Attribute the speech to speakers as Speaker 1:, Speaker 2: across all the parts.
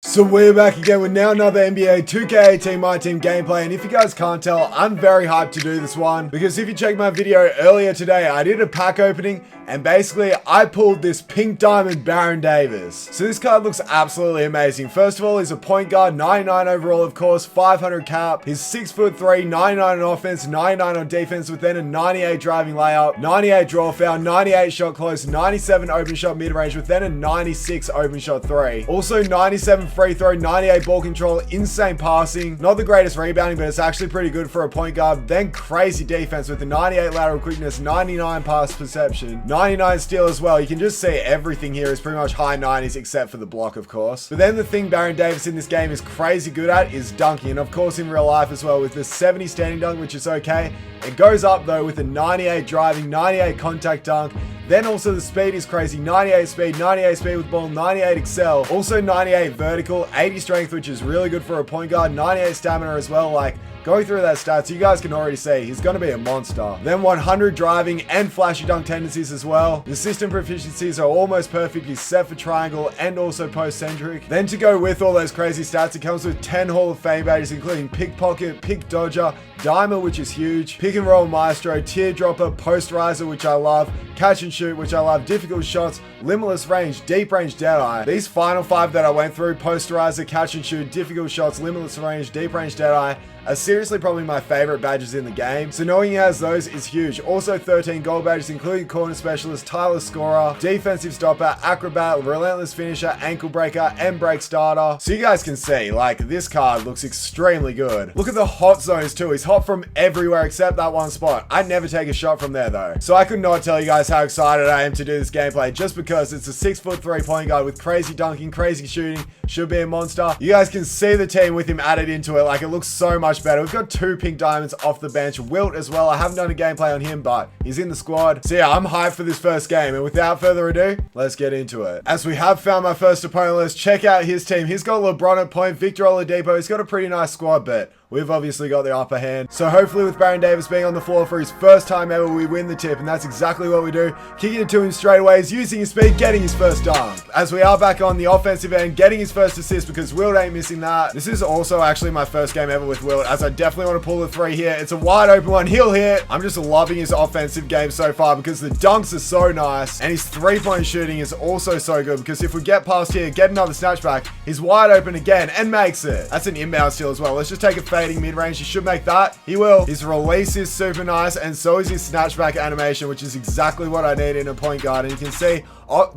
Speaker 1: So we're back again with now another NBA 2K18 Myteam gameplay, and if you guys can't tell, I'm very hyped to do this one, because if you check my video earlier today, I did a pack opening, and basically, I pulled this pink diamond Baron Davis. So this card looks absolutely amazing. First of all, he's a point guard, 99 overall of course, 500 cap, he's 6'3", 99 on offense, 99 on defense, with then a 98 driving layup, 98 draw foul, 98 shot close, 97 open shot mid-range, with then a 96 open shot 3. Also 97 free throw, 98 ball control, insane passing, not the greatest rebounding, but it's actually pretty good for a point guard. Then crazy defense with the 98 lateral quickness, 99 pass perception, 99 steal as well. You can just see everything here is pretty much high 90s except for the block, of course. But then the thing Baron Davis in this game is crazy good at is dunking, and of course in real life as well, with the 70 standing dunk, which is okay. It goes up though with a 98 driving, 98 contact dunk. Then also the speed is crazy, 98 speed with ball, 98 excel, also 98 vertical, 80 strength, which is really good for a point guard, 98 stamina as well. Like, going through that stats, you guys can already see he's going to be a monster. Then 100 driving and flashy dunk tendencies as well. The system proficiencies are almost perfect. He's set for triangle and also post-centric. Then to go with all those crazy stats, it comes with 10 Hall of Fame badges, including pickpocket, pick dodger, dimer, which is huge, pick and roll maestro, teardropper, post riser, which I love, catch and shoot, which I love, difficult shots, limitless range, deep range deadeye. These final 5 that I went through, posterizer, catch and shoot, difficult shots, limitless range, deep range deadeye, are seriously probably my favorite badges in the game. So knowing he has those is huge. Also 13 gold badges, including corner specialist, tireless scorer, defensive stopper, acrobat, relentless finisher, ankle breaker, and break starter. So you guys can see, like, this card looks extremely good. Look at the hot zones too. He's hot from everywhere except that one spot. I'd never take a shot from there though. So I could not tell you guys how excited I am to do this gameplay, just because it's a 6'3" point guard with crazy dunking, crazy shooting, should be a monster. You guys can see the team with him added into it. Like, it looks so much better. We've got 2 pink diamonds off the bench. Wilt as well. I haven't done a gameplay on him, but he's in the squad. So yeah, I'm hyped for this first game. And without further ado, let's get into it. As we have found my first opponent, let's check out his team. He's got LeBron at point, Victor Oladipo. He's got a pretty nice squad, but we've obviously got the upper hand. So hopefully with Baron Davis being on the floor for his first time ever, we win the tip, and that's exactly what we do. Kicking it to him straight away, is using his speed, getting his first dunk. As we are back on the offensive end, getting his first assist, because Wilt ain't missing that. This is also actually my first game ever with Wilt, as I definitely want to pull the 3 here. It's a wide open one, he'll hit. I'm just loving his offensive game so far, because the dunks are so nice, and his 3-point shooting is also so good, because if we get past here, get another snatch back, he's wide open again, and makes it. That's an inbound steal as well. Let's just take a fading mid-range. He should make that. He will. His release is super nice, and so is his snatchback animation, which is exactly what I need in a point guard. And you can see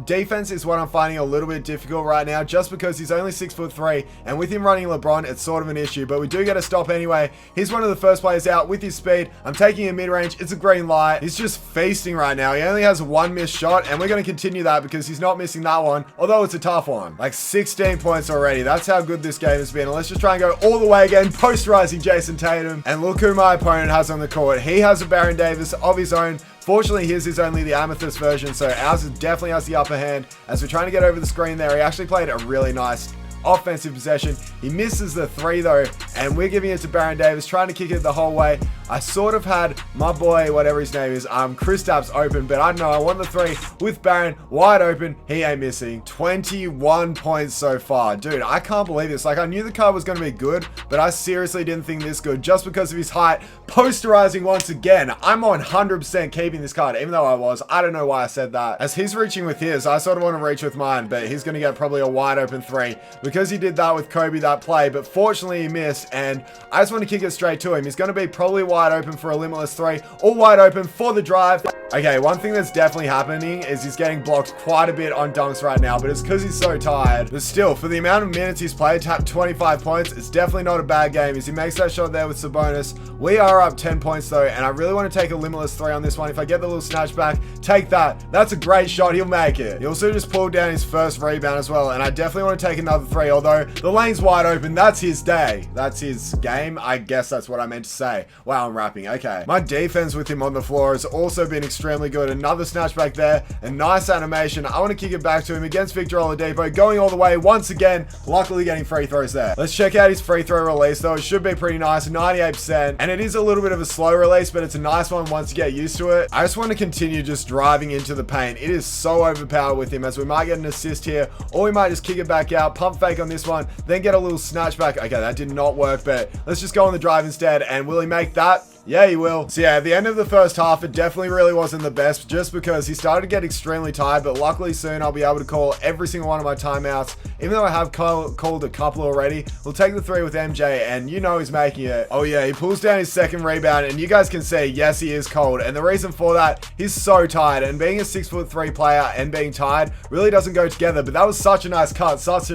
Speaker 1: defense is what I'm finding a little bit difficult right now, just because he's only 6'3", and with him running LeBron, it's sort of an issue, but we do get a stop anyway. He's one of the first players out with his speed. I'm taking a mid-range. It's a green light. He's just feasting right now. He only has 1 missed shot, and we're going to continue that because he's not missing that one, although it's a tough one. Like 16 points already. That's how good this game has been. And let's just try and go all the way again, posterizing Jason Tatum. And look who my opponent has on the court. He has a Baron Davis of his own. Fortunately, his is only the amethyst version, so ours definitely has the upper hand. As we're trying to get over the screen there, he actually played a really nice offensive possession. He misses the 3 though, and we're giving it to Baron Davis, trying to kick it the whole way. I sort of had my boy, whatever his name is, Kristaps open, but I don't know, I want the 3 with Baron wide open. He ain't missing. 21 points so far. Dude, I can't believe this. Like, I knew the card was going to be good, but I seriously didn't think this good just because of his height. Posterizing once again. I'm 100% keeping this card, even though I don't know why I said that. As he's reaching with his, I sort of want to reach with mine, but he's going to get probably a wide open 3 because he did that with Kobe, that play, but fortunately he missed, and I just want to kick it straight to him. He's going to be probably wide open for a limitless 3, or wide open for the drive. Okay, one thing that's definitely happening is he's getting blocked quite a bit on dunks right now, but it's because he's so tired. But still, for the amount of minutes he's played, tapped 25 points, it's definitely not a bad game. As he makes that shot there with Sabonis. We are up 10 points though, and I really want to take a limitless 3 on this one. If I get the little snatch back, take that. That's a great shot. He'll make it. He also just pulled down his first rebound as well, and I definitely want to take another 3, although the lane's wide open. That's his day. That's his game. I guess that's what I meant to say. Wow, I'm rapping. Okay. My defense with him on the floor has also been extremely good. Another snatch back there. A nice animation. I want to kick it back to him against Victor Oladipo. Going all the way once again. Luckily getting free throws there. Let's check out his free throw release though. It should be pretty nice. 98%. And it is a little bit of a slow release, but it's a nice one once you get used to it. I just want to continue just driving into the paint. It is so overpowered with him, as we might get an assist here, or we might just kick it back out, pump fake fake on this one, then get a little snatch back. Okay, that did not work, but let's just go on the drive instead. And will he make that? Yeah, he will. So yeah, at the end of the first half, it definitely really wasn't the best just because he started to get extremely tired, but luckily soon I'll be able to call every single one of my timeouts. Even though I have called a couple already, we'll take the 3 with MJ, and you know he's making it. Oh yeah, he pulls down his second rebound, and you guys can see, yes, he is cold. And the reason for that, he's so tired, and being a 6'3" player and being tired really doesn't go together, but that was such a nice cut, such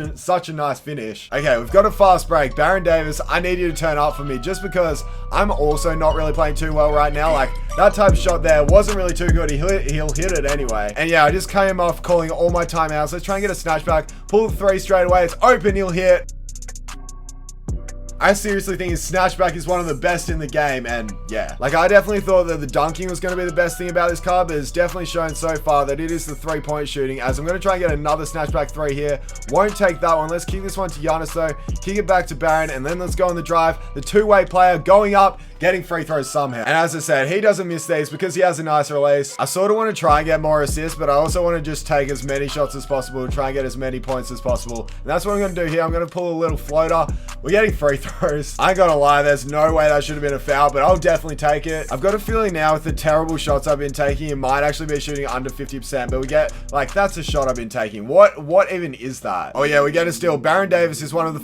Speaker 1: a nice finish. Okay, we've got a fast break. Baron Davis, I need you to turn up for me just because I'm also not really playing too well right now. Like, that type of shot there wasn't really too good. He'll hit it anyway. And yeah, I just came off calling all my timeouts. Let's try and get a snatch back. Pull the 3 straight away. It's open. He'll hit. I seriously think his snatchback is one of the best in the game, and yeah. Like, I definitely thought that the dunking was going to be the best thing about this card, but it's definitely shown so far that it is the 3-point shooting, as I'm going to try and get another snatchback 3 here. Won't take that one. Let's kick this one to Giannis, though. Kick it back to Baron, and then let's go on the drive. The two-way player going up, getting free throws somehow. And as I said, he doesn't miss these because he has a nice release. I sort of want to try and get more assists, but I also want to just take as many shots as possible, try and get as many points as possible. And that's what I'm going to do here. I'm going to pull a little floater. We're getting free throws. I ain't gonna lie, there's no way that should have been a foul, but I'll definitely take it. I've got a feeling now with the terrible shots I've been taking, it might actually be shooting under 50%, but we get, like, that's a shot I've been taking. What even is that? Oh yeah, we get a steal. Baron Davis is one of the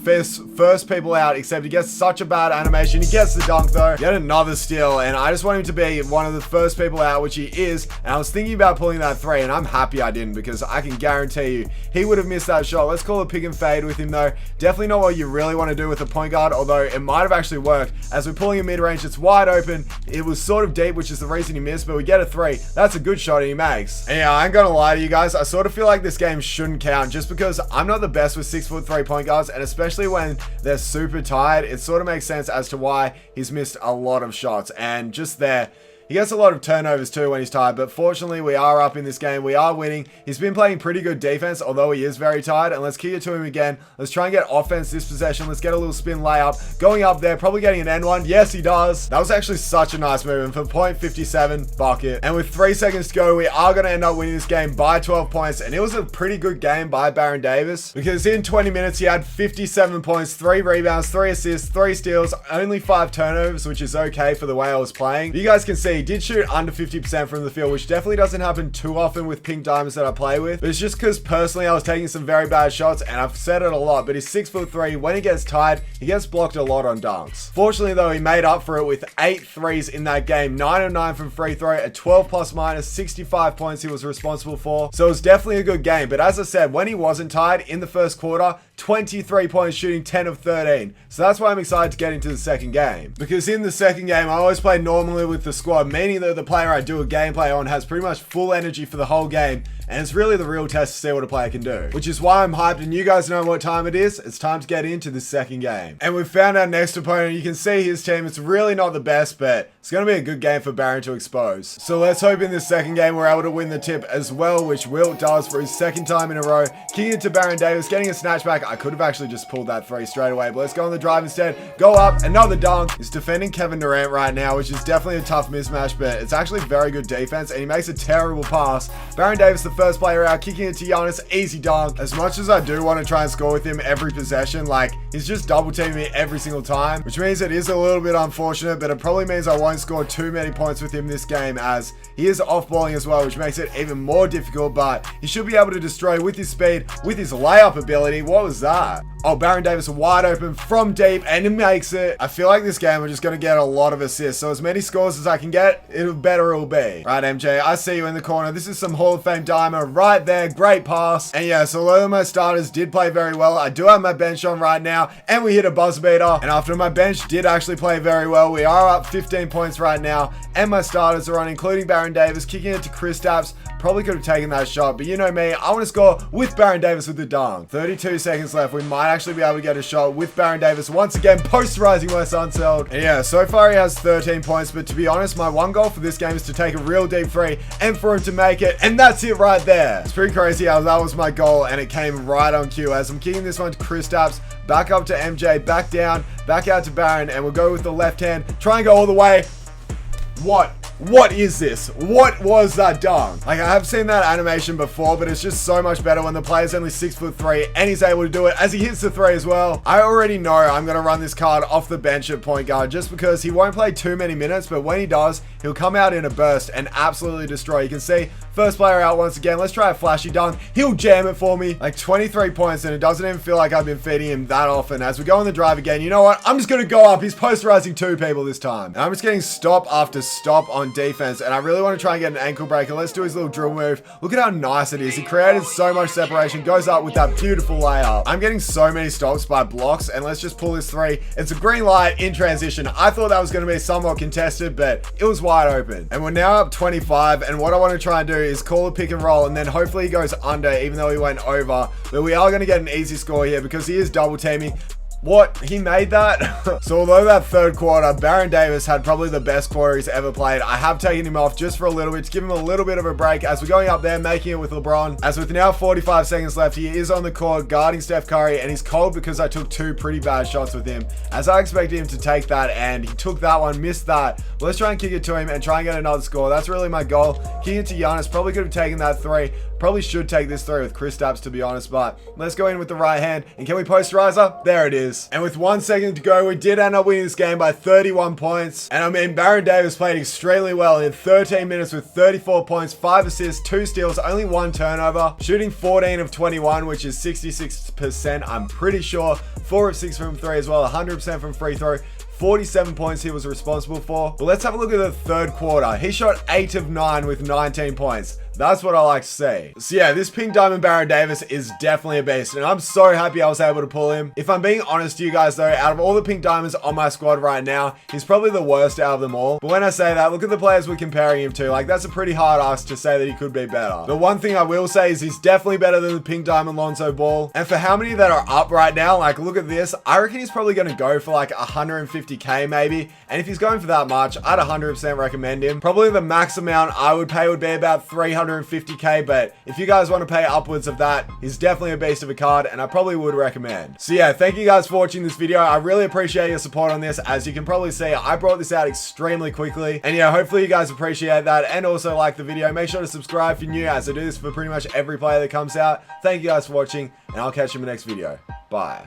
Speaker 1: first people out, except he gets such a bad animation. He gets the dunk though. Get another steal, and I just want him to be one of the first people out, which he is. And I was thinking about pulling that 3, and I'm happy I didn't, because I can guarantee you he would have missed that shot. Let's call it pick and fade with him though. Definitely not what you really want to do with a point guard, although it might have actually worked. As we're pulling a mid-range, it's wide open. It was sort of deep, which is the reason he missed, but we get a 3. That's a good shot, and he makes. And yeah, I ain't gonna lie to you guys, I sort of feel like this game shouldn't count, just because I'm not the best with 6'3" point guards, and especially when they're super tired, it sort of makes sense as to why he's missed a lot of shots. And just there, he gets a lot of turnovers too when he's tired, but fortunately we are up in this game. We are winning. He's been playing pretty good defense, although he is very tired. And let's kick it to him again. Let's try and get offense this possession. Let's get a little spin layup. Going up there, probably getting an N1. Yes, he does. That was actually such a nice move. And for .57, bucket. And with 3 seconds to go, we are going to end up winning this game by 12 points. And it was a pretty good game by Baron Davis, because in 20 minutes, he had 57 points, 3 rebounds, 3 assists, 3 steals, only 5 turnovers, which is okay for the way I was playing. But you guys can see, he did shoot under 50% from the field, which definitely doesn't happen too often with pink diamonds that I play with. But it's just because personally I was taking some very bad shots, and I've said it a lot, but he's 6'3". When he gets tired, he gets blocked a lot on dunks. Fortunately though, he made up for it with 8 threes in that game. 9 of 9 from free throw, a 12 plus minus, 65 points he was responsible for. So it was definitely a good game. But as I said, when he wasn't tired in the first quarter, 23 points shooting, 10 of 13. So that's why I'm excited to get into the second game. Because in the second game, I always play normally with the squad, meaning that the player I do a gameplay on has pretty much full energy for the whole game. And it's really the real test to see what a player can do. Which is why I'm hyped, and you guys know what time it is. It's time to get into the second game. And we've found our next opponent. You can see his team. It's really not the best, but it's going to be a good game for Baron to expose. So let's hope in this second game we're able to win the tip as well, which Wilt does for his second time in a row. Kicking it to Baron Davis, getting a snatchback. I could have actually just pulled that 3 straight away, but let's go on the drive instead. Go up, another dunk. He's defending Kevin Durant right now, which is definitely a tough mismatch, but it's actually very good defense, and he makes a terrible pass. Baron Davis, the first player out, kicking it to Giannis, easy dunk. As much as I do want to try and score with him every possession, like, he's just double teaming me every single time, which means it is a little bit unfortunate, but it probably means I won't score too many points with him this game, as he is off-balling as well, which makes it even more difficult, but he should be able to destroy with his speed, with his layup ability. What was that? Oh, Baron Davis wide open from deep, and he makes it. I feel like this game we're just going to get a lot of assists, so as many scores as I can get, the better it'll be. Right, MJ, I see you in the corner. This is some Hall of Fame diamond right there. Great pass. And yeah, so although my starters did play very well, I do have my bench on right now, and we hit a buzzer beater. And after my bench did actually play very well, we are up 15 points right now, and my starters are on, including Baron Davis, kicking it to Kristaps. Probably could have taken that shot, but you know me, I want to score with Baron Davis with the dunk. 32 seconds left. We might actually be able to get a shot with Baron Davis once again, posterizing my Sunselt. And yeah, so far he has 13 points, but to be honest, my one goal for this game is to take a real deep 3 and for him to make it, and that's it right there. It's pretty crazy how that was my goal, and it came right on cue. As I'm kicking this one to Kristaps, back up to MJ, back down, back out to Baron, and we'll go with the left hand, try and go all the way. What What is this? What was that dunk? Like, I have seen that animation before, but it's just so much better when the player's only 6'3" and he's able to do it as he hits the three as well. I already know I'm going to run this card off the bench at point guard just because he won't play too many minutes, but when he does, he'll come out in a burst and absolutely destroy. You can see first player out once again. Let's try a flashy dunk. He'll jam it for me. Like 23 points, and it doesn't even feel like I've been feeding him that often. As we go on the drive again, you know what? I'm just going to go up. He's posterizing two people this time. And I'm just getting stop after stop on defense, and I really want to try and get an ankle breaker. Let's do his little drill move. Look at how nice it is. He created so much separation, goes up with that beautiful layup. I'm getting so many stops by blocks, and let's just pull this three. It's a green light in transition. I thought that was going to be somewhat contested, but it was wide open. And we're now up 25, and what I want to try and do is call a pick and roll, and then hopefully he goes under, even though he went over. But we are going to get an easy score here because he is double teaming. What? He made that? So although that third quarter, Baron Davis had probably the best quarter he's ever played, I have taken him off just for a little bit to give him a little bit of a break as we're going up there, making it with LeBron. As with now 45 seconds left, he is on the court guarding Steph Curry, and he's cold because I took two pretty bad shots with him, as I expected him to take that, and he took that one, missed that. But let's try and kick it to him and try and get another score. That's really my goal. Kicking it to Giannis, probably could have taken that three. Probably should take this three with Kristaps, to be honest, but let's go in with the right hand. And can we posterizer? There it is. And with 1 second to go, we did end up winning this game by 31 points. And I mean, Baron Davis played extremely well in 13 minutes with 34 points, 5 assists, 2 steals, only 1 turnover, shooting 14 of 21, which is 66%, I'm pretty sure. 4 of 6 from 3 as well, 100% from free throw. 47 points he was responsible for. But let's have a look at the third quarter. He shot 8 of 9 with 19 points. That's what I like to see. So yeah, this Pink Diamond Baron Davis is definitely a beast, and I'm so happy I was able to pull him. If I'm being honest to you guys though, out of all the Pink Diamonds on my squad right now, he's probably the worst out of them all. But when I say that, look at the players we're comparing him to. Like, that's a pretty hard ask to say that he could be better. The one thing I will say is he's definitely better than the Pink Diamond Lonzo Ball. And for how many that are up right now, like, look at this. I reckon he's probably going to go for like 150k maybe. And if he's going for that much, I'd 100% recommend him. Probably the max amount I would pay would be about 350k, but if you guys want to pay upwards of that, he's definitely a beast of a card, and I probably would recommend. So yeah, thank you guys for watching this video. I really appreciate your support on this. As you can probably see, I brought this out extremely quickly, and yeah, hopefully you guys appreciate that, and also like the video. Make sure to subscribe if you're new, as I do this for pretty much every player that comes out. Thank you guys for watching, and I'll catch you in the next video. Bye.